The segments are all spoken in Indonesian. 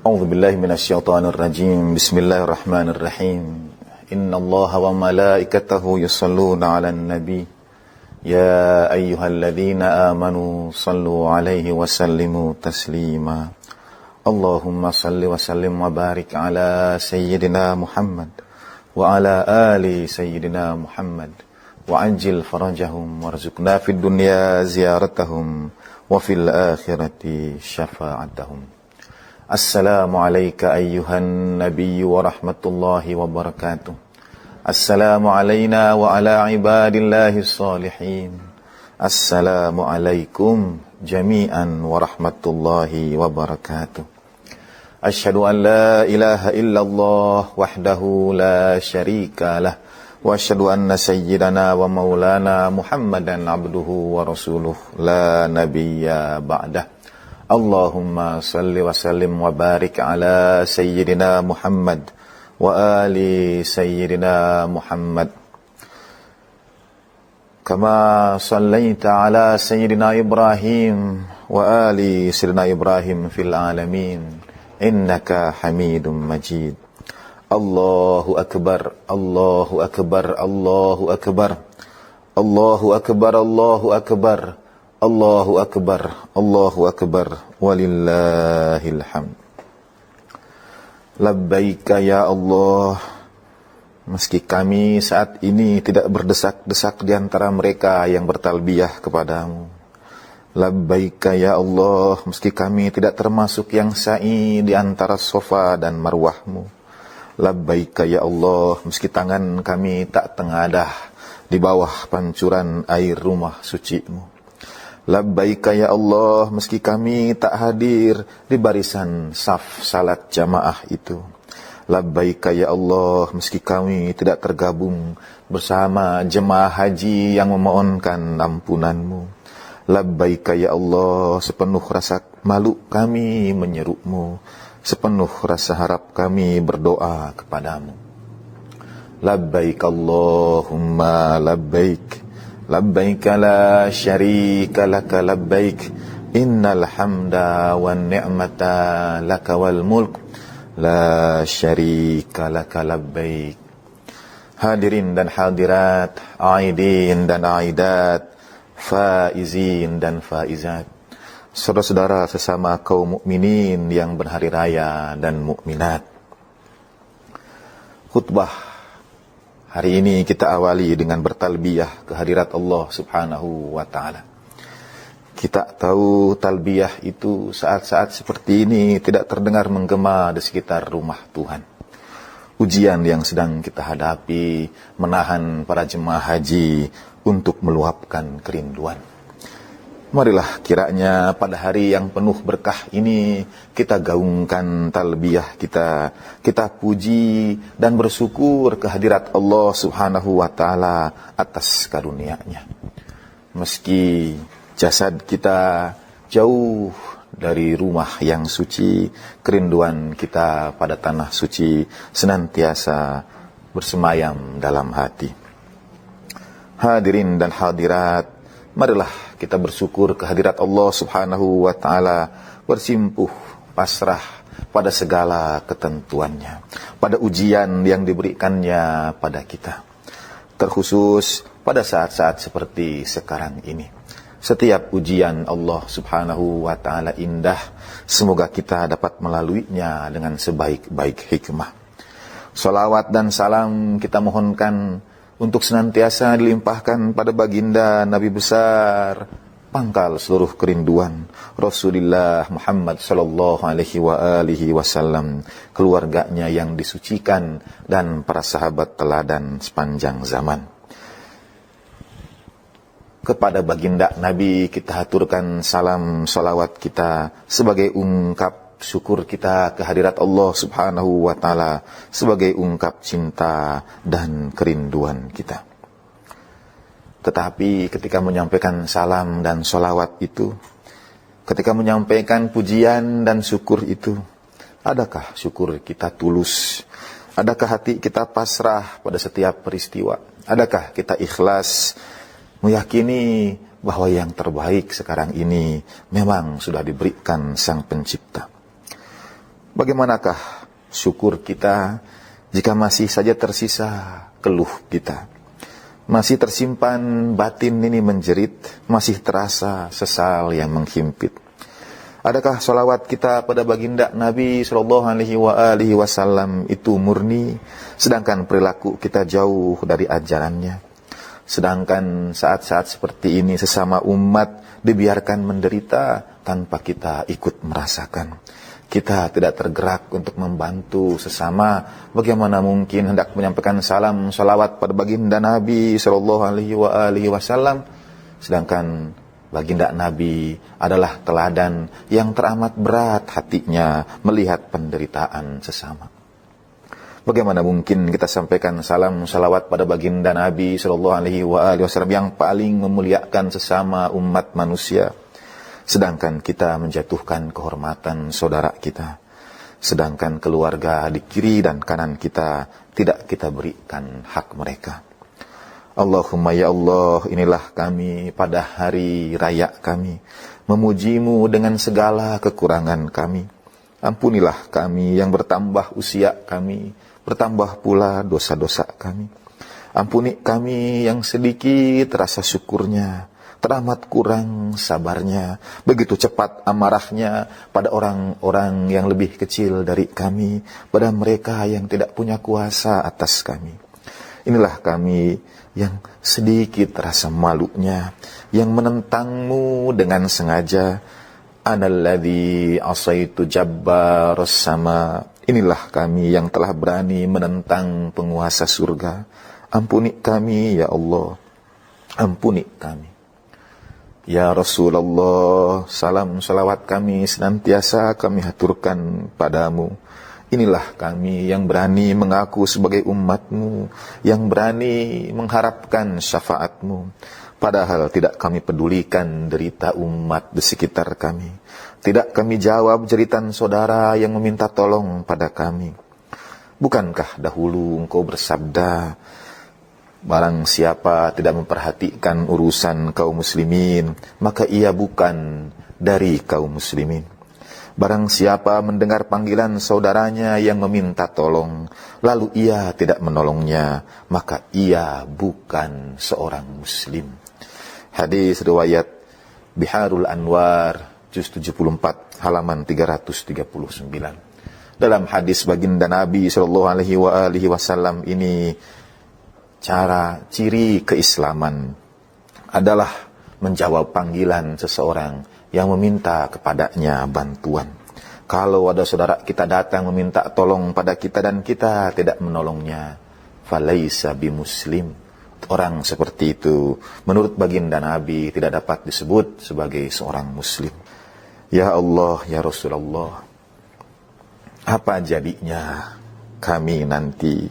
A'udzu billahi minasyaitonir rajim. Bismillahirrahmanirrahim. Innallaha wa malaikatahu yusholluna 'alan nabi. Ya ayyuhalladzina amanu shallu 'alaihi wa sallimu taslima. Allahumma shalli wa sallim wa barik ala sayyidina Muhammad wa ala ali sayyidina Muhammad wa ajil farajahum warzuqna fid dunya ziyaratahum wa fil akhirati syafa'atahum. Assalamualaikum ayyuhan nabiyyu wa rahmatullahi wa barakatuh. Assalamu alayna wa ala ibadillahi salihin. Assalamualaikum jami'an wa rahmatullahi wa barakatuh. Asyhadu an la ilaha illallah wahdahu la syarika lah. Wa asyhadu anna sayyidana wa maulana Muhammadan abduhu wa rasuluh la nabiyya ba'dah. Allahumma salli wa sallim wa barik ala sayyidina Muhammad wa ali sayyidina Muhammad kama sallaita ala sayyidina Ibrahim wa ali sayyidina Ibrahim fil alamin innaka Hamidum Majid. Allahu akbar, Allahu akbar, Allahu akbar, Allahu akbar, Allahu akbar, Allahu akbar, Allahu akbar, walillahil hamd. Labbaika ya Allah. Meski kami saat ini tidak berdesak-desak di antara mereka yang bertalbiyah kepadamu. Labbaika ya Allah. Meski kami tidak termasuk yang sa'i di antara Safa dan Marwahmu. Labbaika ya Allah. Meski tangan kami tak tengadah di bawah pancuran air rumah suci-Mu. Labbaika ya Allah, meski kami tak hadir di barisan saf salat jamaah itu. Labbaika ya Allah, meski kami tidak tergabung bersama jemaah haji yang memohonkan ampunan-Mu. Labbaika ya Allah, sepenuh rasa malu kami menyeru-Mu, sepenuh rasa harap kami berdoa kepadamu. Labbaik Allahumma labbaik. Labbaik la syarika laka labbaik. Innal hamda wan ni'mata laka wal mulk la syarika laka labbaik. Hadirin dan hadirat, aidin dan aidat, faizin dan faizat, saudara-saudara sesama kaum mukminin yang berhari raya dan mukminat. Khutbah hari ini kita awali dengan bertalbiyah kehadirat Allah subhanahu wa ta'ala. Kita tahu talbiyah itu saat-saat seperti ini tidak terdengar menggema di sekitar rumah Tuhan. Ujian yang sedang kita hadapi menahan para jemaah haji untuk meluapkan kerinduan. Marilah kiranya pada hari yang penuh berkah ini kita gaungkan talbiyah kita puji dan bersyukur kehadirat Allah subhanahu wa ta'ala atas karunia-Nya. Meski jasad kita jauh dari rumah yang suci, kerinduan kita pada tanah suci senantiasa bersemayam dalam hati. Hadirin dan hadirat, marilah kita bersyukur kehadirat Allah subhanahu wa ta'ala, bersimpuh pasrah pada segala ketentuannya, pada ujian yang diberikannya pada kita. Terkhusus pada saat-saat seperti sekarang ini. Setiap ujian Allah subhanahu wa ta'ala indah, semoga kita dapat melaluinya dengan sebaik-baik hikmah. Salawat dan salam kita mohonkan untuk senantiasa dilimpahkan pada baginda Nabi besar, pangkal seluruh kerinduan, Rasulullah Muhammad sallallahu alaihi wa alihi wasallam, keluarganya yang disucikan dan para sahabat teladan sepanjang zaman. Kepada baginda Nabi kita haturkan salam salawat kita sebagai ungkap syukur kita kehadirat Allah subhanahu wa ta'ala, sebagai ungkap cinta dan kerinduan kita. Tetapi ketika menyampaikan salam dan sholawat itu, ketika menyampaikan pujian dan syukur itu, adakah syukur kita tulus? Adakah hati kita pasrah pada setiap peristiwa? Adakah kita ikhlas meyakini bahwa yang terbaik sekarang ini memang sudah diberikan Sang Pencipta? Bagaimanakah syukur kita jika masih saja tersisa keluh kita? Masih tersimpan batin ini menjerit, masih terasa sesal yang menghimpit. Adakah salawat kita pada baginda Nabi sallallahu alaihi wasallam itu murni, sedangkan perilaku kita jauh dari ajarannya? Sedangkan saat-saat seperti ini sesama umat dibiarkan menderita tanpa kita ikut merasakan. Kita tidak tergerak untuk membantu sesama. Bagaimana mungkin hendak menyampaikan salam salawat pada baginda Nabi sallallahu alaihi wasallam, sedangkan baginda Nabi adalah teladan yang teramat berat hatinya melihat penderitaan sesama. Bagaimana mungkin kita sampaikan salam salawat pada baginda Nabi sallallahu alaihi wasallam yang paling memuliakan sesama umat manusia, sedangkan kita menjatuhkan kehormatan saudara kita, sedangkan keluarga di kiri dan kanan kita tidak kita berikan hak mereka. Allahumma ya Allah, inilah kami pada hari raya kami, memujimu dengan segala kekurangan kami. Ampunilah kami yang bertambah usia kami, bertambah pula dosa-dosa kami. Ampuni kami yang sedikit rasa syukurnya, teramat kurang sabarnya, begitu cepat amarahnya pada orang-orang yang lebih kecil dari kami, pada mereka yang tidak punya kuasa atas kami. Inilah kami yang sedikit rasa malunya, yang menentangmu dengan sengaja. Analladzi asaitu jabbaras sama. Inilah kami yang telah berani menentang penguasa surga. Ampuni kami ya Allah, ampuni kami. Ya Rasulullah, salam salawat kami senantiasa kami haturkan padamu. Inilah kami yang berani mengaku sebagai umatmu, yang berani mengharapkan syafaatmu, padahal tidak kami pedulikan derita umat di sekitar kami. Tidak kami jawab jeritan saudara yang meminta tolong pada kami. Bukankah dahulu engkau bersabda, barang siapa tidak memperhatikan urusan kaum muslimin, maka ia bukan dari kaum muslimin. Barang siapa mendengar panggilan saudaranya yang meminta tolong, lalu ia tidak menolongnya, maka ia bukan seorang muslim. Hadis riwayat Biharul Anwar, juz 74, halaman 339. Dalam hadis baginda Nabi sallallahu alaihi wasallam ini, cara ciri keislaman adalah menjawab panggilan seseorang yang meminta kepadanya bantuan. Kalau ada saudara kita datang meminta tolong pada kita dan kita tidak menolongnya, falaisa bimuslim. Orang seperti itu menurut baginda Nabi tidak dapat disebut sebagai seorang muslim. Ya Allah, ya Rasulullah, apa jadinya kami nanti?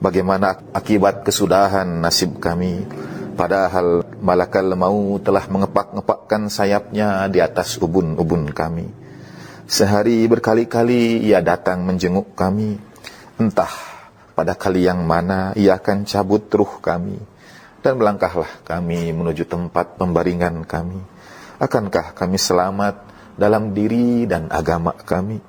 Bagaimana akibat kesudahan nasib kami? Padahal malakal maut telah mengepak-ngepakkan sayapnya di atas ubun-ubun kami. Sehari berkali-kali ia datang menjenguk kami. Entah pada kali yang mana ia akan cabut ruh kami, dan melangkahlah kami menuju tempat pembaringan kami. Akankah kami selamat dalam diri dan agama kami?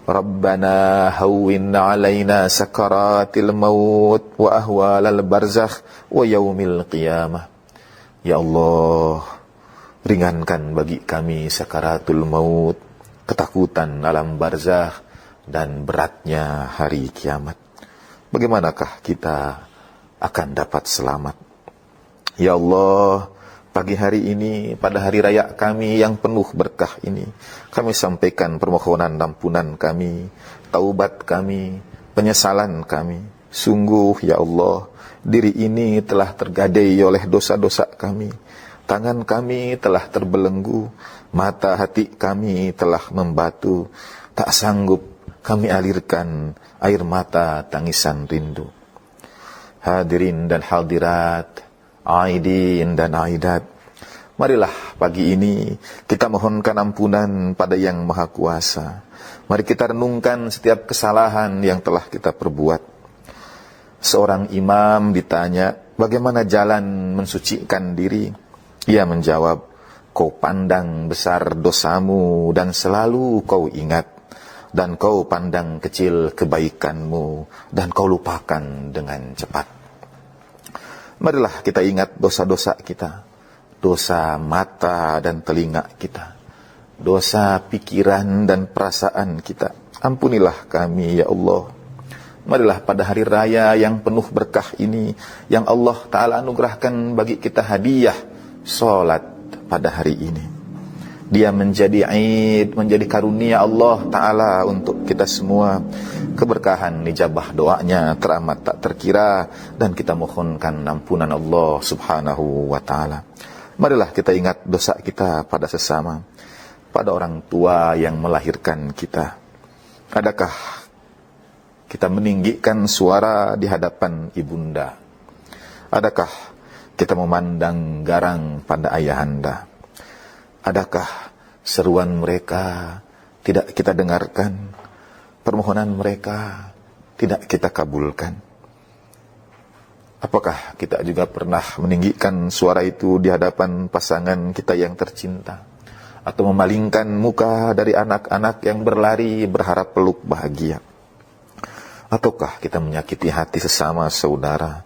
Rabbana hawwin alaina sakaratil maut wa ahwalal barzakh wa yaumil qiyamah. Ya Allah, ringankan bagi kami sakaratul maut, ketakutan alam barzakh dan beratnya hari kiamat. Bagaimanakah kita akan dapat selamat? Ya Allah, pagi hari ini, pada hari raya kami yang penuh berkah ini, kami sampaikan permohonan ampunan kami, taubat kami, penyesalan kami. Sungguh ya Allah, diri ini telah tergadai oleh dosa-dosa kami. Tangan kami telah terbelenggu, mata hati kami telah membatu. Tak sanggup kami alirkan air mata tangisan rindu. Hadirin dan hadirat, aidin dan aidat, marilah pagi ini kita mohonkan ampunan pada Yang Maha Kuasa. Mari kita renungkan setiap kesalahan yang telah kita perbuat. Seorang imam ditanya, bagaimana jalan mensucikan diri? Ia menjawab, kau pandang besar dosamu dan selalu kau ingat. dan kau pandang kecil kebaikanmu, dan kau lupakan dengan cepat. Marilah kita ingat dosa-dosa kita, dosa mata dan telinga kita, dosa pikiran dan perasaan kita. Ampunilah kami ya Allah. Marilah pada hari raya yang penuh berkah ini, yang Allah Ta'ala anugerahkan bagi kita hadiah sholat pada hari ini, dia menjadi Id, menjadi karunia Allah Ta'ala untuk kita semua. Keberkahan ijabah doanya teramat tak terkira, dan kita mohonkan ampunan Allah Subhanahu wa Ta'ala. Marilah kita ingat dosa kita pada sesama, pada orang tua yang melahirkan kita. Adakah kita meninggikan suara di hadapan ibunda? Adakah kita memandang garang pada ayahanda? Adakah seruan mereka tidak kita dengarkan? Permohonan mereka tidak kita kabulkan? Apakah kita juga pernah meninggikan suara itu di hadapan pasangan kita yang tercinta? Atau memalingkan muka dari anak-anak yang berlari berharap peluk bahagia? Ataukah kita menyakiti hati sesama saudara?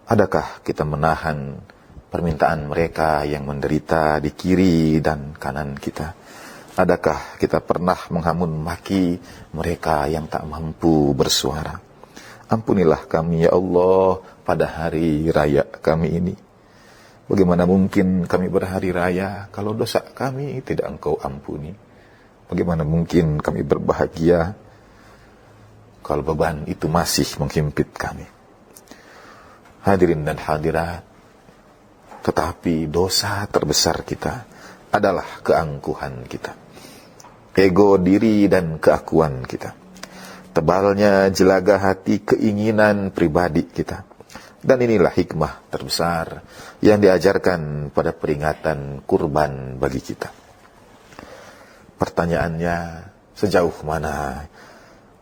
Adakah kita menahan permintaan mereka yang menderita di kiri dan kanan kita? Adakah kita pernah menghamun maki mereka yang tak mampu bersuara? Ampunilah kami ya Allah pada hari raya kami ini. Bagaimana mungkin kami berhari raya kalau dosa kami tidak Engkau ampuni? Bagaimana mungkin kami berbahagia kalau beban itu masih menghimpit kami? Hadirin dan hadirat, tetapi dosa terbesar kita adalah keangkuhan kita, ego diri dan keakuan kita, tebalnya jelaga hati keinginan pribadi kita. Dan inilah hikmah terbesar yang diajarkan pada peringatan kurban bagi kita. Pertanyaannya, sejauh mana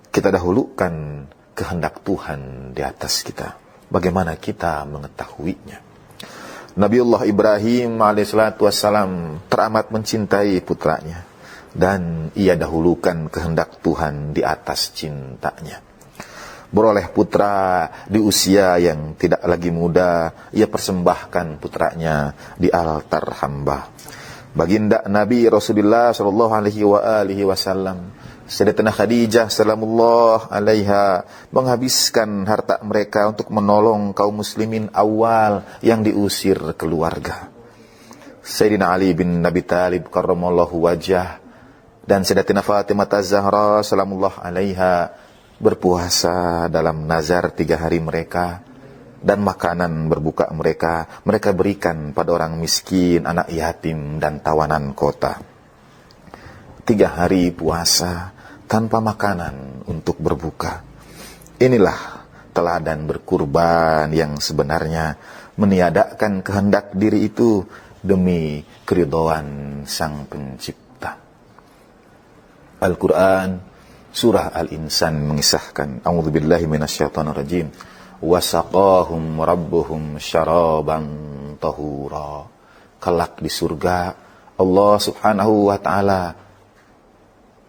kita dahulukan kehendak Tuhan di atas kita? Bagaimana kita mengetahuinya? Nabiullah Ibrahim alaihissalam teramat mencintai putranya, dan ia dahulukan kehendak Tuhan di atas cintanya. Beroleh putra di usia yang tidak lagi muda, ia persembahkan putranya di altar hamba. Baginda Nabi Rasulullah sallallahu alaihi wasallam, Sayyidatina Khadijah salamullah alaiha, menghabiskan harta mereka untuk menolong kaum muslimin awal yang diusir keluarga. Sayyidina Ali bin Abi Thalib karramallahu wajah dan Sayyidatina Fatimah Az-Zahra salamullah alaiha berpuasa dalam nazar 3 hari mereka, dan makanan berbuka mereka berikan pada orang miskin, anak yatim, dan tawanan kota. 3 hari puasa tanpa makanan untuk berbuka. Inilah teladan berkurban yang sebenarnya meniadakan kehendak diri itu demi keridhaan Sang Pencipta. Al-Quran Surah Al-Insan mengisahkan, A'udzubillahi minasyaitonirrajim, wasaqahum rabbuhum syaraban tahura. Kelak di surga, Allah Subhanahu wa Ta'ala,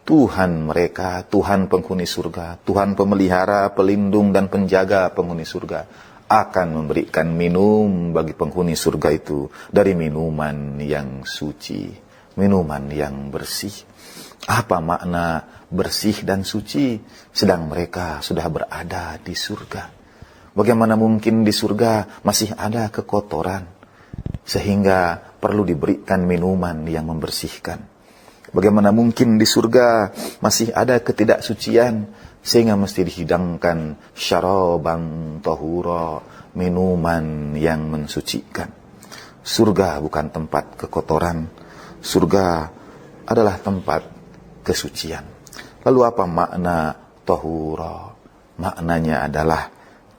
Tuhan mereka, Tuhan penghuni surga, Tuhan pemelihara, pelindung dan penjaga penghuni surga, akan memberikan minum bagi penghuni surga itu dari minuman yang suci, minuman yang bersih. Apa makna bersih dan suci sedang mereka sudah berada di surga? Bagaimana mungkin di surga masih ada kekotoran sehingga perlu diberikan minuman yang membersihkan? Bagaimana mungkin di surga masih ada ketidaksucian sehingga mesti dihidangkan syaraban tahura, minuman yang mensucikan? Surga bukan tempat kekotoran, surga adalah tempat kesucian. Lalu apa makna tahura? Maknanya adalah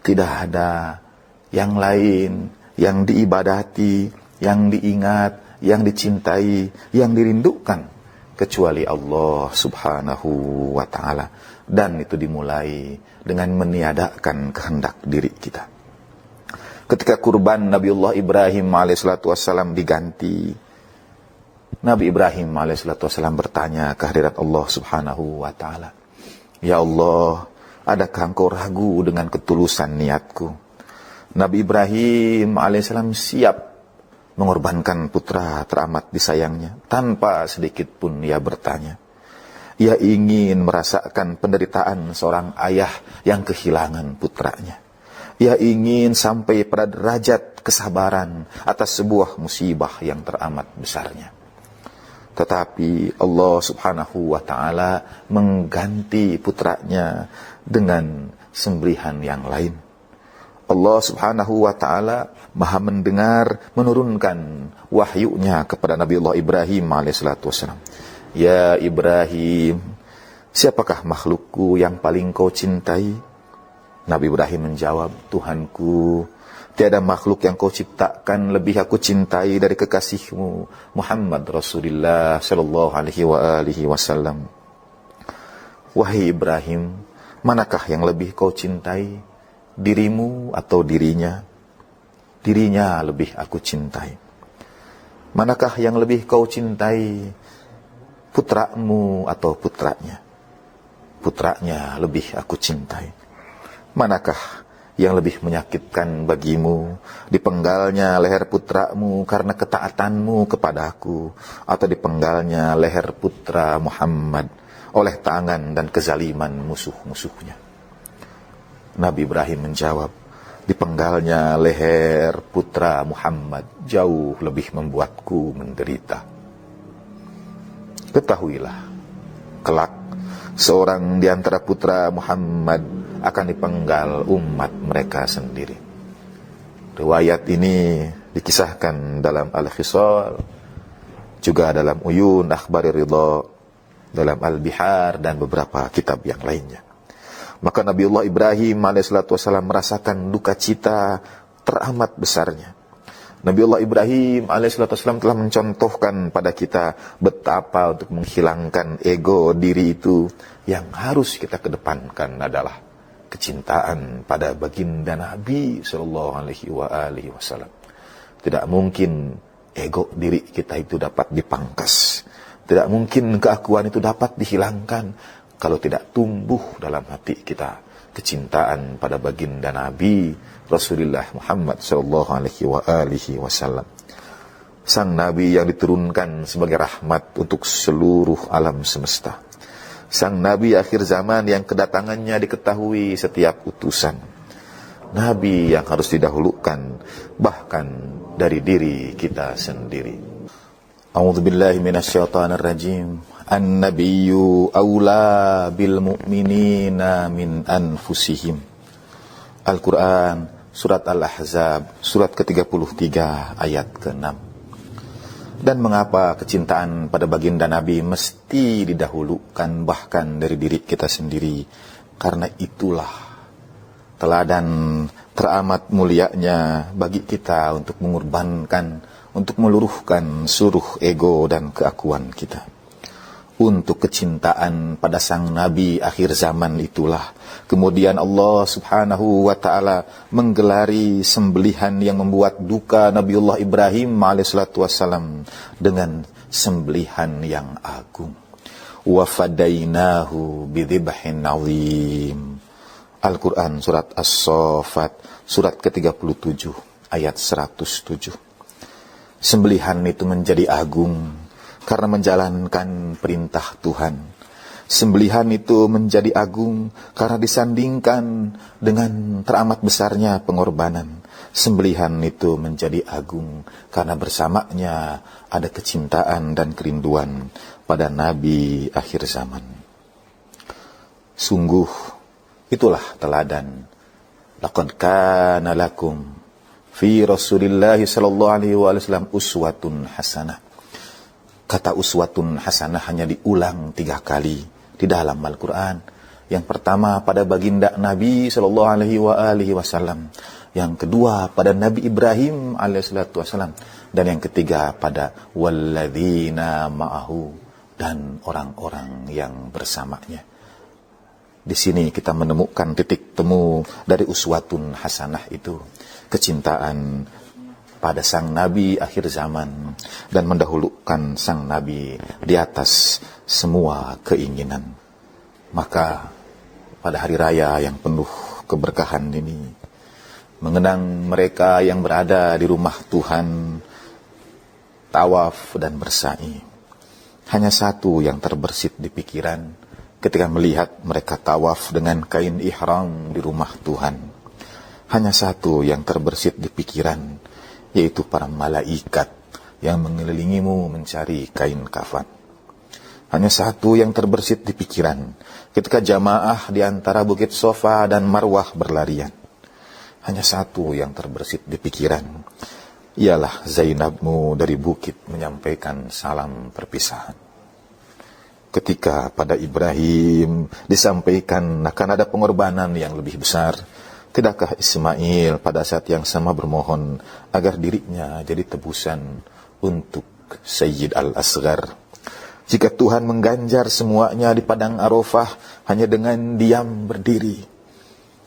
tidak ada yang lain yang diibadati, yang diingat, yang dicintai, yang dirindukan kecuali Allah Subhanahu wa Ta'ala. Dan itu dimulai dengan meniadakan kehendak diri kita. Ketika kurban Nabiullah Ibrahim alaihissalatu wassalam diganti, Nabi Ibrahim alaihissalam bertanya ke hadirat Allah subhanahu wa ta'ala, "Ya Allah, adakah engkau ragu dengan ketulusan niatku?" Nabi Ibrahim alaihissalam siap mengorbankan putra teramat disayangnya. Tanpa sedikit pun ia bertanya. Ia ingin merasakan penderitaan seorang ayah yang kehilangan putranya. Ia ingin sampai pada derajat kesabaran atas sebuah musibah yang teramat besarnya. Tetapi Allah subhanahu wa ta'ala mengganti putranya dengan sembelihan yang lain. Allah subhanahu wa ta'ala maha mendengar, menurunkan wahyunya kepada Nabi Allah Ibrahim alaihissalam. "Ya Ibrahim, siapakah makhlukku yang paling kau cintai?" Nabi Ibrahim menjawab, "Tuhanku, tiada makhluk yang kau ciptakan lebih aku cintai dari kekasihmu Muhammad Rasulullah sallallahu alaihi wasallam." "Wahai Ibrahim, manakah yang lebih kau cintai, dirimu atau dirinya?" "Dirinya lebih aku cintai." "Manakah yang lebih kau cintai, putramu atau putranya?" "Putranya lebih aku cintai." "Manakah yang lebih menyakitkan bagimu, dipenggalnya leher putramu karena ketaatanmu kepadaku, atau dipenggalnya leher putra Muhammad oleh tangan dan kezaliman musuh-musuhnya?" Nabi Ibrahim menjawab, "Dipenggalnya leher putra Muhammad jauh lebih membuatku menderita." Ketahuilah, kelak seorang di antara putra Muhammad akan dipenggal umat mereka sendiri. Riwayat ini dikisahkan dalam Al-Khisal, juga dalam Uyun Akhbari Ridha, dalam Al-Bihar, dan beberapa kitab yang lainnya. Maka Nabiullah Ibrahim alaihissalam merasakan duka cita teramat besarnya. Nabiullah Ibrahim alaihissalam telah mencontohkan pada kita betapa untuk menghilangkan ego diri itu yang harus kita kedepankan adalah kecintaan pada baginda Nabi sallallahu alaihi wasallam. Tidak mungkin ego diri kita itu dapat dipangkas. Tidak mungkin keakuan itu dapat dihilangkan kalau tidak tumbuh dalam hati kita kecintaan pada baginda Nabi Rasulullah Muhammad sallallahu alaihi wasallam. Sang Nabi yang diturunkan sebagai rahmat untuk seluruh alam semesta. Sang Nabi akhir zaman yang kedatangannya diketahui setiap utusan. Nabi yang harus didahulukan bahkan dari diri kita sendiri. A'udzubillahi minasyaitonir rajim. An-nabiyyu aula bil mu'minina min anfusihim. Al-Quran, surat Al-Ahzab, surat ke-33 ayat ke-6. Dan mengapa kecintaan pada baginda Nabi mesti didahulukan bahkan dari diri kita sendiri? Karena itulah teladan teramat mulianya bagi kita untuk mengorbankan, untuk meluruhkan seluruh ego dan keakuan kita. Untuk kecintaan pada sang Nabi akhir zaman itulah kemudian Allah subhanahu wa ta'ala menggelari sembelihan yang membuat duka Nabiullah Ibrahim alaihissalam dengan sembelihan yang agung. Wa fadainahu bidhibhin azim. Al-Quran surat As-Saffat surat ke-37 ayat 107. Sembelihan itu menjadi agung karena menjalankan perintah Tuhan. Sembelihan itu menjadi agung karena disandingkan dengan teramat besarnya pengorbanan. Sembelihan itu menjadi agung karena bersamanya ada kecintaan dan kerinduan pada Nabi akhir zaman. Sungguh itulah teladan. Laqad kana lakum fi Rasulillah sallallahu alaihi wasallam uswatun hasanah. Kata uswatun hasanah hanya diulang 3 kali di dalam Al-Quran. Yang pertama pada baginda Nabi sallallahu alaihi wasallam, yang kedua pada Nabi Ibrahim alaihissalatu wassalam, dan yang ketiga pada walladzina ma'ahu, dan orang-orang yang bersamanya. Di sini kita menemukan titik temu dari uswatun hasanah itu, kecintaan kepada sang Nabi akhir zaman dan mendahulukan sang Nabi di atas semua keinginan. Maka pada hari raya yang penuh keberkahan ini, mengenang mereka yang berada di rumah Tuhan, tawaf dan bersa'i, hanya satu yang terbersit di pikiran ketika melihat mereka tawaf dengan kain ihram di rumah Tuhan. Hanya satu yang terbersit di pikiran, yaitu para malaikat yang mengelilingimu mencari kain kafan. Hanya satu yang terbersit di pikiran ketika jamaah di antara Bukit Sofa dan Marwah berlarian. Hanya satu yang terbersit di pikiran, ialah Zainabmu dari bukit menyampaikan salam perpisahan. Ketika pada Ibrahim disampaikan akan ada pengorbanan yang lebih besar, tidakkah Ismail pada saat yang sama bermohon agar dirinya jadi tebusan untuk Sayyid Al-Asghar? Jika Tuhan mengganjar semuanya di padang Arafah hanya dengan diam berdiri,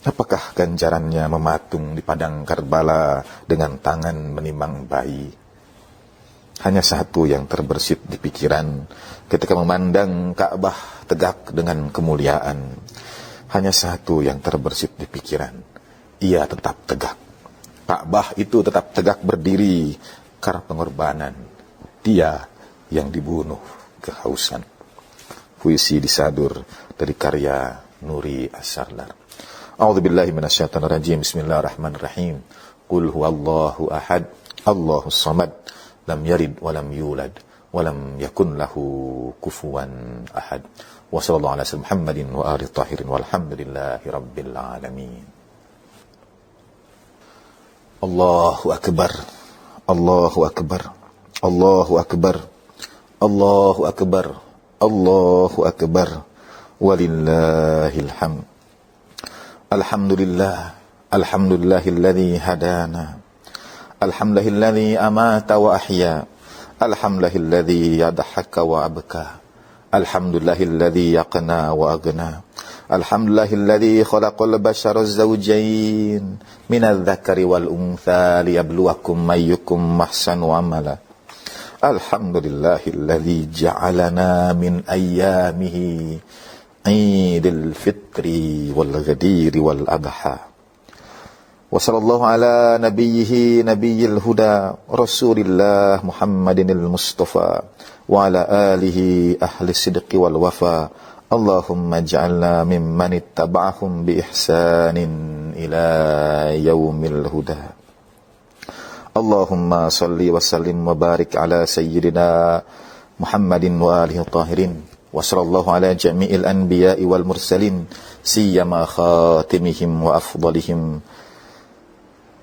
apakah ganjarannya mematung di padang Karbala dengan tangan menimang bayi? Hanya satu yang terbersit di pikiran ketika memandang Ka'bah tegak dengan kemuliaan. Hanya satu yang terbersit di pikiran, ia tetap tegak. Ka'bah itu tetap tegak berdiri karena pengorbanan dia yang dibunuh kehausan. Puisi disadur dari karya Nuri As-Sardar. A'udzubillahi minasyaitonir rajim. Bismillahirrahmanirrahim. Qul huwallahu ahad, Allahus samad, lam yalid wa lam yulad wa lam yakun lahu kufuwan ahad. Wa sallallahu ala sayyidina Muhammadin wa alihi tahirin walhamdulillahi rabbil alamin. Allahu akbar. Allahu akbar. Allahu akbar. Allahu akbar. Allahu akbar. Walillahil hamd. Alhamdulillah. Alhamdulillahilladzi hadana. Alhamdulillahilladzi amata wa ahya. Alhamdulillahilladzi yadhaka wa abka. Alhamdulillahilladzi yaqna wa aghna. Alhamdulillahilladzi khalaqal bashara zawjayn minadh dzakari wal untha liyabluwakum ayyukum ahsanu amala. Alhamdulillahilladzi ja'alana min ayyamihi Idul Fitri wal Ghadiri wal Adha. Wa sallallahu ala nabiyhi nabiyil huda Rasulillah Muhammadinil Mustafa wa ala alihi ahli sidqi wal wafa. Allahumma ja'alna mimman ittaba'ahum bi ihsanin ila yaumil huda. Allahumma salli wa sallim wa barik ala sayyidina Muhammadin wa alihi tahirin. Wa sallallahu ala jami'il anbiya'i wal mursalin siyama khatimihim wa afdalihim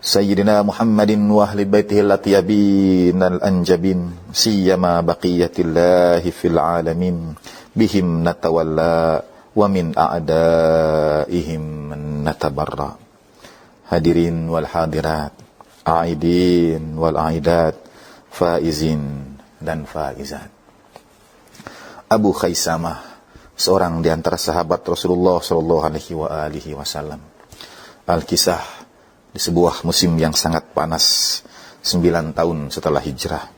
Sayyidina Muhammadin wa ahli baitihil atyabin al-anjabin siyama baqiyatillahi fil alamin bihim natawalla wa min a'daihim natabarra. Hadirin wal hadirat, aidin wal aidat, faizin dan faizat. Abu Khaisamah, seorang di antara sahabat Rasulullah sallallahu alaihi wasallam. Al-Kisah, di sebuah musim yang sangat panas, 9 tahun setelah hijrah.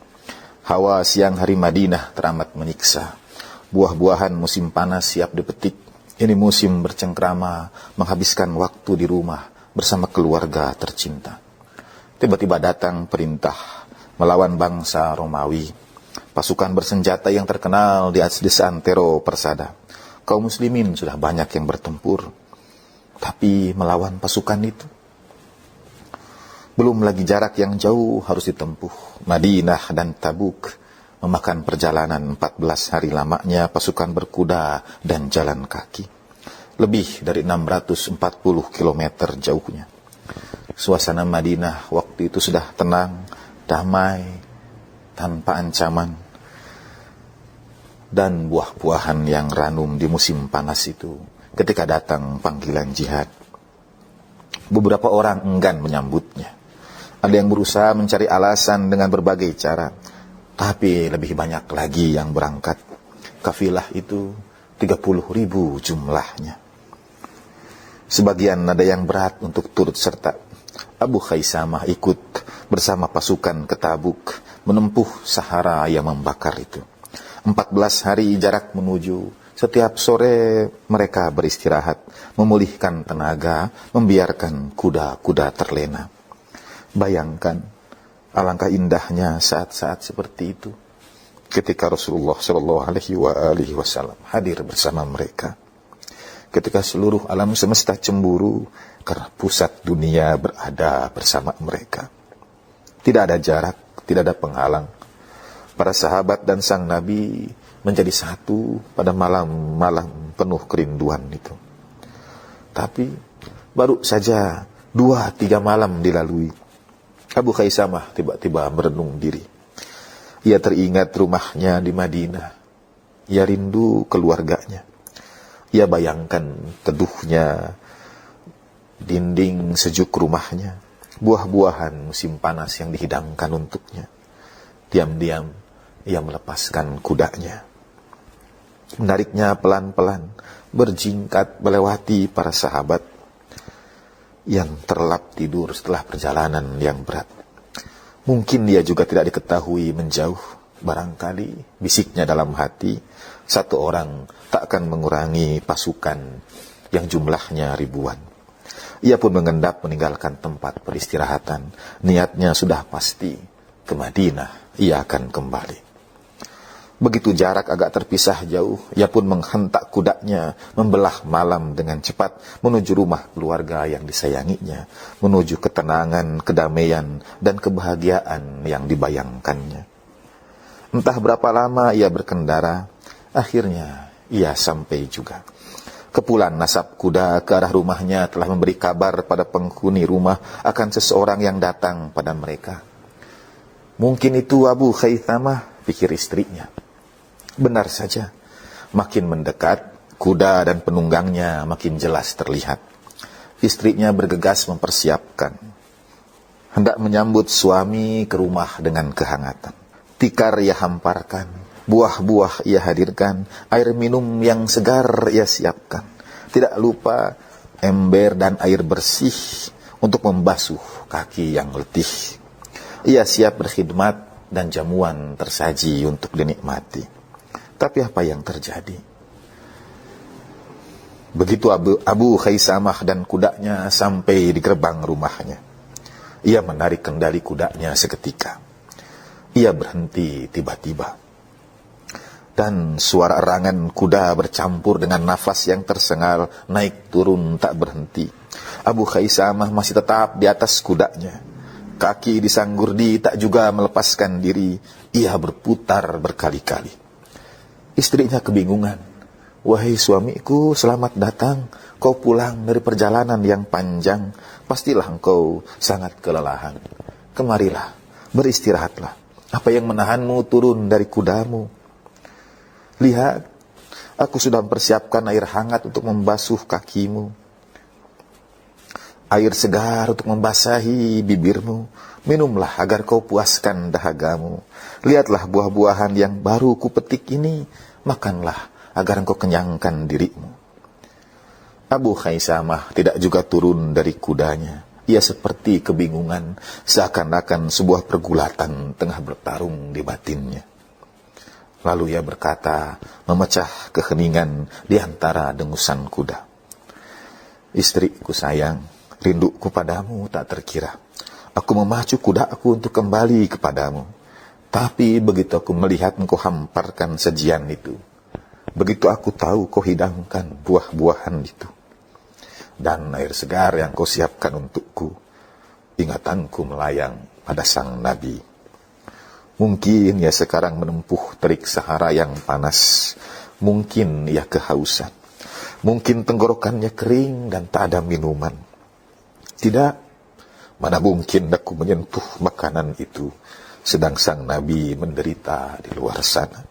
Hawa siang hari Madinah teramat menyiksa. Buah-buahan musim panas siap dipetik. Ini musim bercengkrama, menghabiskan waktu di rumah bersama keluarga tercinta. Tiba-tiba datang perintah melawan bangsa Romawi. Pasukan bersenjata yang terkenal di Santero Persada. Kaum muslimin sudah banyak yang bertempur, tapi melawan pasukan itu, belum lagi jarak yang jauh harus ditempuh. Madinah dan Tabuk memakan perjalanan 14 hari lamanya pasukan berkuda dan jalan kaki. Lebih dari 640 km jauhnya. Suasana Madinah waktu itu sudah tenang, damai, tanpa ancaman. Dan buah-buahan yang ranum di musim panas itu ketika datang panggilan jihad. Beberapa orang enggan menyambutnya. Ada yang berusaha mencari alasan dengan berbagai cara, tapi lebih banyak lagi yang berangkat. Kafilah itu 30.000 jumlahnya. Sebagian ada yang berat untuk turut serta. Abu Khaisamah ikut bersama pasukan ke Tabuk, menempuh Sahara yang membakar itu. 14 hari jarak menuju. Setiap sore mereka beristirahat, memulihkan tenaga, membiarkan kuda-kuda terlena. Bayangkan, alangkah indahnya saat-saat seperti itu, ketika Rasulullah SAW hadir bersama mereka. Ketika seluruh alam semesta cemburu karena pusat dunia berada bersama mereka. Tidak ada jarak, tidak ada penghalang. Para sahabat dan sang Nabi menjadi satu pada malam-malam penuh kerinduan itu. Tapi baru saja 2-3 malam dilalui, Abu Khaisamah tiba-tiba merenung diri. Ia teringat rumahnya di Madinah. Ia rindu keluarganya. Ia bayangkan teduhnya dinding sejuk rumahnya, buah-buahan musim panas yang dihidangkan untuknya. Diam-diam ia melepaskan kudanya. Menariknya pelan-pelan, berjingkat melewati para sahabat yang terlelap tidur setelah perjalanan yang berat. Mungkin dia juga tidak diketahui menjauh. Barangkali bisiknya dalam hati, satu orang tak akan mengurangi pasukan yang jumlahnya ribuan. Ia pun mengendap meninggalkan tempat peristirahatan. Niatnya sudah pasti, ke Madinah ia akan kembali. Begitu jarak agak terpisah jauh, ia pun menghentak kudanya, membelah malam dengan cepat, menuju rumah keluarga yang disayanginya, menuju ketenangan, kedamaian, dan kebahagiaan yang dibayangkannya. Entah berapa lama ia berkendara, akhirnya ia sampai juga. Kepulan nasab kuda ke arah rumahnya telah memberi kabar pada penghuni rumah akan seseorang yang datang pada mereka. Mungkin itu Abu Khaisamah, pikir istrinya. Benar saja, makin mendekat, kuda dan penunggangnya makin jelas terlihat. Istrinya bergegas mempersiapkan. Hendak menyambut suami ke rumah dengan kehangatan. Tikar ia hamparkan, buah-buah ia hadirkan, air minum yang segar ia siapkan. Tidak lupa ember dan air bersih untuk membasuh kaki yang letih. Ia siap berkhidmat dan jamuan tersaji untuk dinikmati. Tapi apa yang terjadi? Begitu Abu Khaisamah dan kudanya sampai di gerbang rumahnya, ia menarik kendali kudanya seketika. Ia berhenti tiba-tiba. Dan suara erangan kuda bercampur dengan nafas yang tersengal, naik turun tak berhenti. Abu Khaisamah masih tetap di atas kudanya. Kaki disanggurdi tak juga melepaskan diri. Ia berputar berkali-kali. Istrinya kebingungan. Wahai suamiku, selamat datang. Kau pulang dari perjalanan yang panjang. Pastilah engkau sangat kelelahan. Kemarilah, beristirahatlah. Apa yang menahanmu turun dari kudamu? Lihat, aku sudah mempersiapkan air hangat untuk membasuh kakimu. Air segar untuk membasahi bibirmu. Minumlah agar kau puaskan dahagamu. Lihatlah buah-buahan yang baru kupetik ini. Makanlah agar engkau kenyangkan dirimu. Abu Khaisamah tidak juga turun dari kudanya. Ia seperti kebingungan, seakan-akan sebuah pergulatan tengah bertarung di batinnya. Lalu ia berkata, memecah keheningan di antara dengusan kuda. Istriku sayang, rinduku padamu tak terkira. Aku memacu kudaku untuk kembali kepadamu. Tapi begitu aku melihat engkau hamparkan sajian itu, begitu aku tahu kau hidangkan buah-buahan itu, dan air segar yang kau siapkan untukku, ingatanku melayang pada sang Nabi. Mungkin ia sekarang menempuh terik Sahara yang panas. Mungkin ia kehausan. Mungkin tenggorokannya kering dan tak ada minuman. Tidak, mana mungkin aku menyentuh makanan itu sedang sang Nabi menderita di luar sana.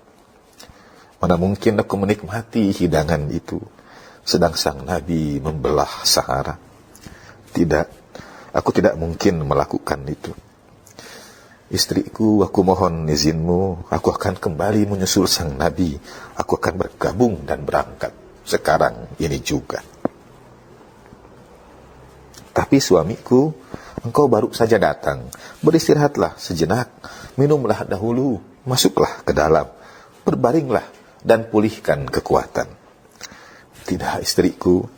Mana mungkin aku menikmati hidangan itu sedang sang Nabi membelah Sahara. Tidak, aku tidak mungkin melakukan itu. Istriku, aku mohon izinmu, aku akan kembali menyusul sang Nabi. Aku akan bergabung dan berangkat sekarang ini juga. Tapi suamiku, engkau baru saja datang. Beristirahatlah sejenak, minumlah dahulu, masuklah ke dalam, berbaringlah dan pulihkan kekuatan. Tidak, istriku,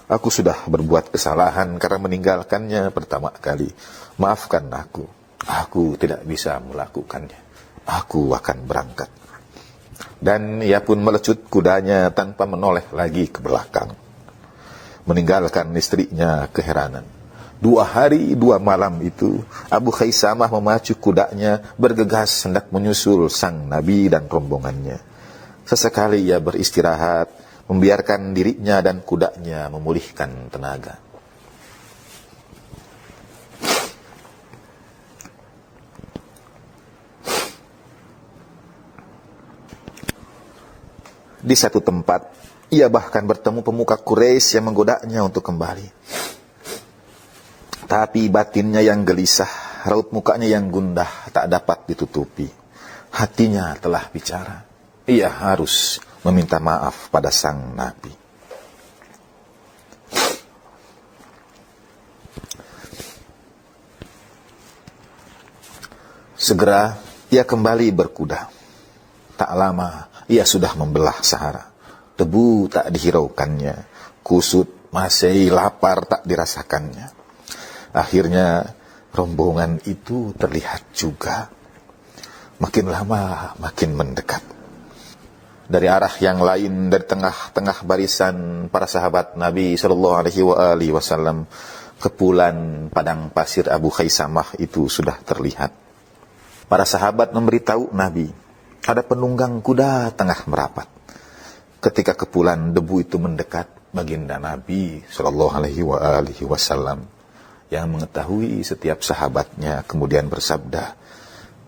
aku sudah berbuat kesalahan karena meninggalkannya pertama kali. Maafkan aku. Aku tidak bisa melakukannya. Aku akan berangkat. Dan ia pun melecut kudanya tanpa menoleh lagi ke belakang. Meninggalkan istrinya keheranan. 2 hari 2 malam itu, Abu Khaisamah memacu kudanya bergegas hendak menyusul sang Nabi dan rombongannya. Sesekali ia beristirahat, membiarkan dirinya dan kudanya memulihkan tenaga. Di satu tempat, ia bahkan bertemu pemuka Quraisy yang menggodanya untuk kembali. Tapi batinnya yang gelisah, raut mukanya yang gundah tak dapat ditutupi. Hatinya telah bicara. Ia harus meminta maaf pada sang Nabi. Segera ia kembali berkuda. Tak lama ia sudah membelah Sahara. Debu tak dihiraukannya, kusut, masih lapar tak dirasakannya. Akhirnya rombongan itu terlihat juga. Makin lama makin mendekat. Dari arah yang lain, dari tengah-tengah barisan para sahabat Nabi SAW, kepulan padang pasir Abu Khaisamah itu sudah terlihat. Para sahabat memberitahu Nabi, ada penunggang kuda tengah merapat. Ketika kepulan debu itu mendekat, baginda Nabi SAW yang mengetahui setiap sahabatnya kemudian bersabda,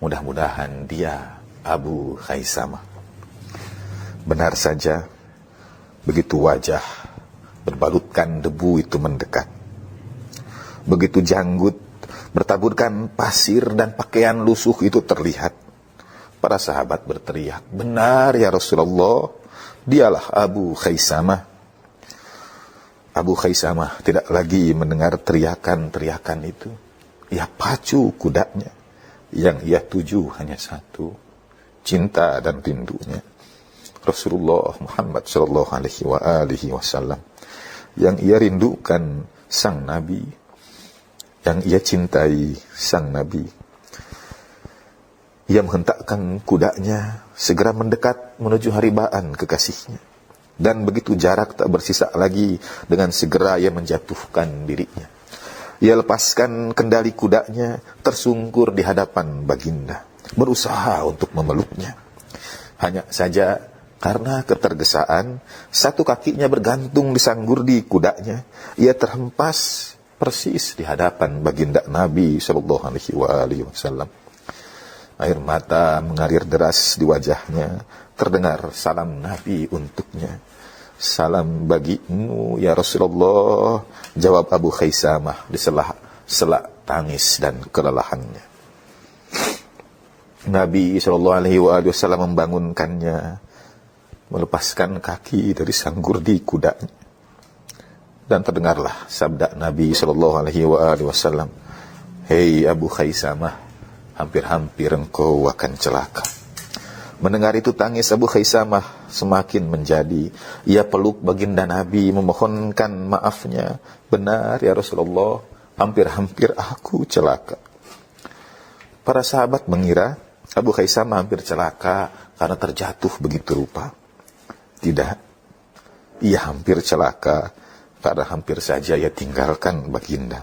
mudah-mudahan dia Abu Khaisamah. Benar saja, begitu wajah berbalutkan debu itu mendekat. Begitu janggut bertaburkan pasir dan pakaian lusuh itu terlihat. Para sahabat berteriak, benar ya Rasulullah, dialah Abu Khaisamah. Abu Khaisamah tidak lagi mendengar teriakan-teriakan itu. Ia pacu kudanya. Yang ia tuju hanya satu, cinta dan rindunya. Rasulullah Muhammad SAW. Yang ia rindukan sang Nabi. Yang ia cintai sang Nabi. Ia menghentakkan kudanya segera mendekat menuju haribaan kekasihnya. Dan begitu jarak tak bersisa lagi, dengan segera ia menjatuhkan dirinya. Ia lepaskan kendali kudanya, tersungkur di hadapan baginda, berusaha untuk memeluknya. Hanya saja karena ketergesaan, satu kakinya bergantung di sanggurdi kudanya. Ia terhempas persis di hadapan baginda Nabi SAW. Air mata mengalir deras di wajahnya. Terdengar salam Nabi untuknya. Salam bagimu ya Rasulullah, jawab Abu Khaisamah di sela tangis dan kelelahannya. Nabi SAW membangunkannya, melepaskan kaki dari sanggurdi kudanya. Dan terdengarlah sabda Nabi SAW, hei Abu Khaisamah, hampir-hampir engkau akan celaka. Mendengar itu tangis Abu Khaisamah semakin menjadi. Ia peluk baginda Nabi memohonkan maafnya. Benar ya Rasulullah, hampir-hampir aku celaka. Para sahabat mengira Abu Khaisamah hampir celaka karena terjatuh begitu rupa. Tidak, ia hampir celaka karena hampir saja ia tinggalkan baginda.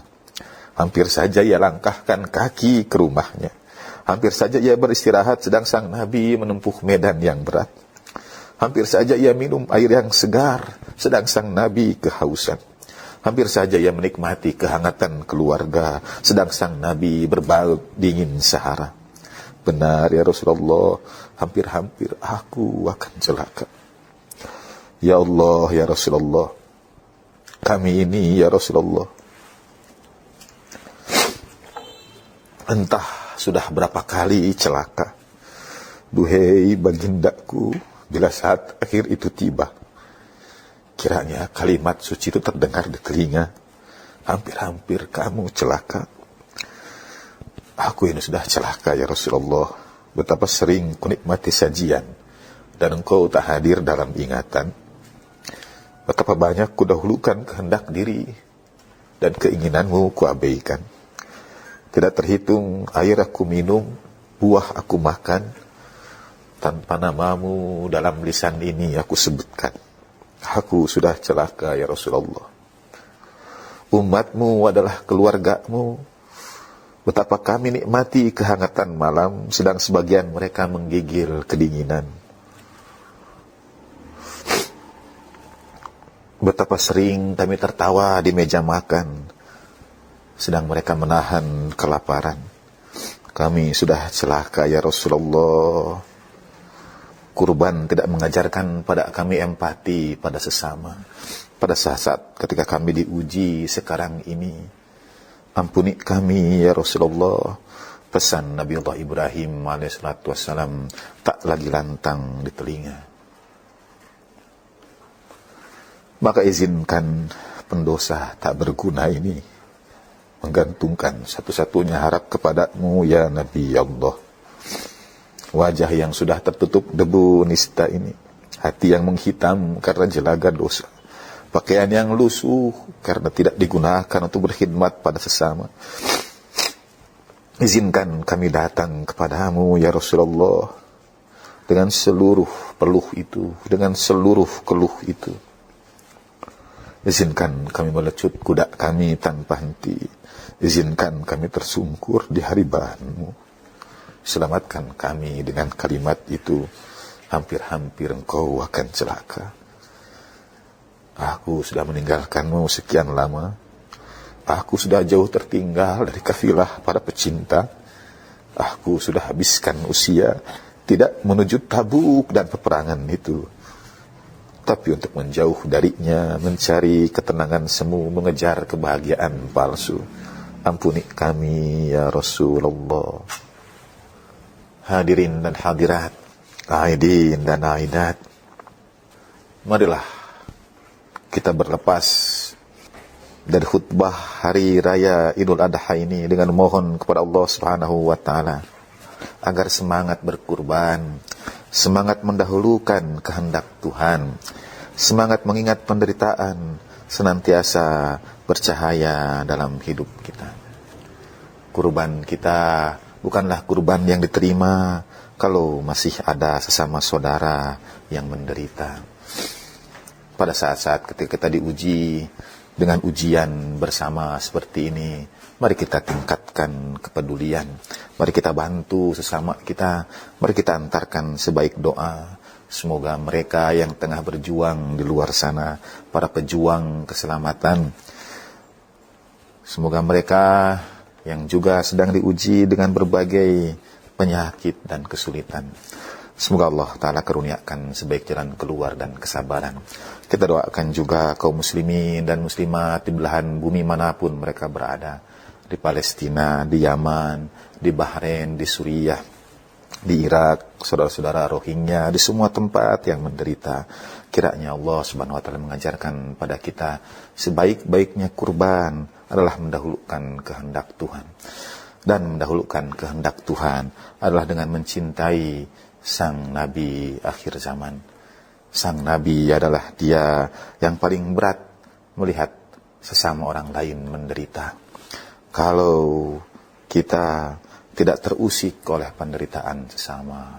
Hampir saja ia langkahkan kaki ke rumahnya. Hampir saja ia beristirahat sedang sang Nabi menempuh medan yang berat. Hampir saja ia minum air yang segar sedang sang Nabi kehausan. Hampir saja ia menikmati kehangatan keluarga sedang sang Nabi berbalut dingin Sahara. Benar ya Rasulullah, hampir-hampir aku akan celaka. Ya Allah ya Rasulullah, kami ini ya Rasulullah, entah sudah berapa kali celaka. Duhai bagindaku, bila saat akhir itu tiba, kiranya kalimat suci itu terdengar di telinga. hampir-hampir kamu celaka. Aku ini sudah celaka ya Rasulullah. Betapa sering kunikmati sajian dan engkau tak hadir dalam ingatan. Betapa banyak kudahulukan kehendak diri dan keinginanmu kuabaikan. Tidak terhitung air aku minum, buah aku makan, tanpa namamu dalam lisan ini aku sebutkan. Aku sudah celaka ya Rasulullah. Umatmu adalah keluargamu. Betapa kami nikmati kehangatan malam, sedang sebagian mereka menggigil kedinginan. Betapa sering kami tertawa di meja makan, sedang mereka menahan kelaparan. Kami sudah celaka ya Rasulullah. Kurban tidak mengajarkan pada kami empati pada sesama. Pada saat ketika kami diuji sekarang ini, ampuni kami ya Rasulullah. Pesan Nabiullah Ibrahim alaihissalam tak lagi lantang di telinga. Maka izinkan pendosa tak berguna ini menggantungkan satu-satunya harap kepadamu ya Nabi Allah. Wajah yang sudah tertutup debu nista ini, hati yang menghitam karena jelaga dosa, pakaian yang lusuh karena tidak digunakan untuk berkhidmat pada sesama. Izinkan kami datang kepadamu ya Rasulullah dengan seluruh peluh itu, dengan seluruh keluh itu. Izinkan kami melecut kuda kami tanpa henti. Izinkan kami tersungkur di haribanmu. Selamatkan kami dengan kalimat itu. Hampir-hampir engkau akan celaka. Aku sudah meninggalkanmu sekian lama. Aku sudah jauh tertinggal dari kafilah para pecinta. Aku sudah habiskan usia tidak menuju Tabuk dan peperangan itu, tapi untuk menjauh darinya, mencari ketenangan semu, mengejar kebahagiaan palsu. Ampuni kami ya Rasulullah. Hadirin dan hadirat, aidin dan aidat, marilah kita berlepas dari khutbah hari raya Idul Adha ini dengan mohon kepada Allah Subhanahu wa taala agar semangat berkurban, semangat mendahulukan kehendak Tuhan, semangat mengingat penderitaan senantiasa bercahaya dalam hidup kita. Kurban kita bukanlah kurban yang diterima kalau masih ada sesama saudara yang menderita. Pada saat-saat ketika kita diuji dengan ujian bersama seperti ini, mari kita tingkatkan kepedulian. Mari kita bantu sesama kita. Mari kita antarkan sebaik doa. Semoga mereka yang tengah berjuang di luar sana, para pejuang keselamatan, semoga mereka yang juga sedang diuji dengan berbagai penyakit dan kesulitan, semoga Allah Ta'ala karuniakan sebaik jalan keluar dan kesabaran. Kita doakan juga kaum muslimin dan muslimat di belahan bumi manapun mereka berada, di Palestina, di Yaman, di Bahrain, di Suriah, di Irak, saudara-saudara Rohingya, di semua tempat yang menderita. Kiranya Allah Subhanahu wa taala mengajarkan pada kita sebaik-baiknya kurban adalah mendahulukan kehendak Tuhan. Dan mendahulukan kehendak Tuhan adalah dengan mencintai sang nabi akhir zaman. Sang nabi adalah dia yang paling berat melihat sesama orang lain menderita. Kalau kita tidak terusik oleh penderitaan sesama,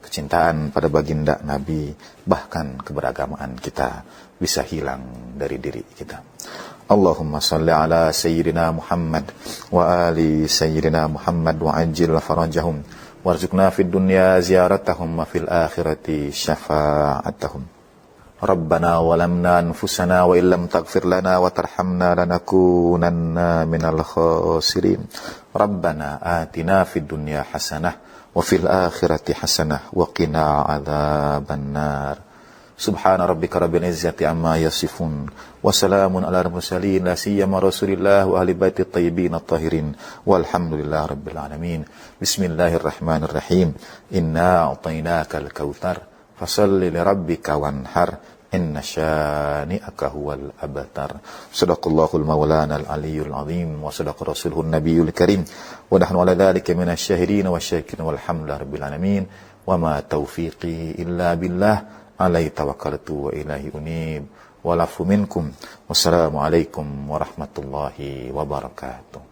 kecintaan pada baginda Nabi, bahkan keberagamaan kita bisa hilang dari diri kita. Allahumma salli ala Sayyidina Muhammad wa ali Sayyidina Muhammad wa ajil farajahum warzuqna fid dunya ziyaratahum wa fil akhirati syafa'atahum. Rabbana walamna anfusana wa illam taghfir lana wa tarhamna lanakunanna minal khasirin. Rabbana atina fid dunya hasanah wa fil akhirati hasanah wa qina adzabannar. Subhana rabbika rabbil izzati amma yasifun wa salamun ala mursalin la siyama rasulillah wa ahli baiti thayyibin at-tahirin walhamdulillahi rabbil alamin. Bismillahirrahmanirrahim. Inna a'tainakal kautsar fasalli li rabbika wanhar inna syani'aka huwal abtar. Sadaqallahul maulana al-aliyyul azim wa sadaqa rasuluhun nabiyul karim wa nahnu ala dhalika minasy syahidin wa syakirin walhamdulillahi rabbil alamin wa ma taufiqi illa billah alaihi tawakkaltu wa ilaihi unib walafu minkum. Wassalamualaikum warahmatullahi wabarakatuh.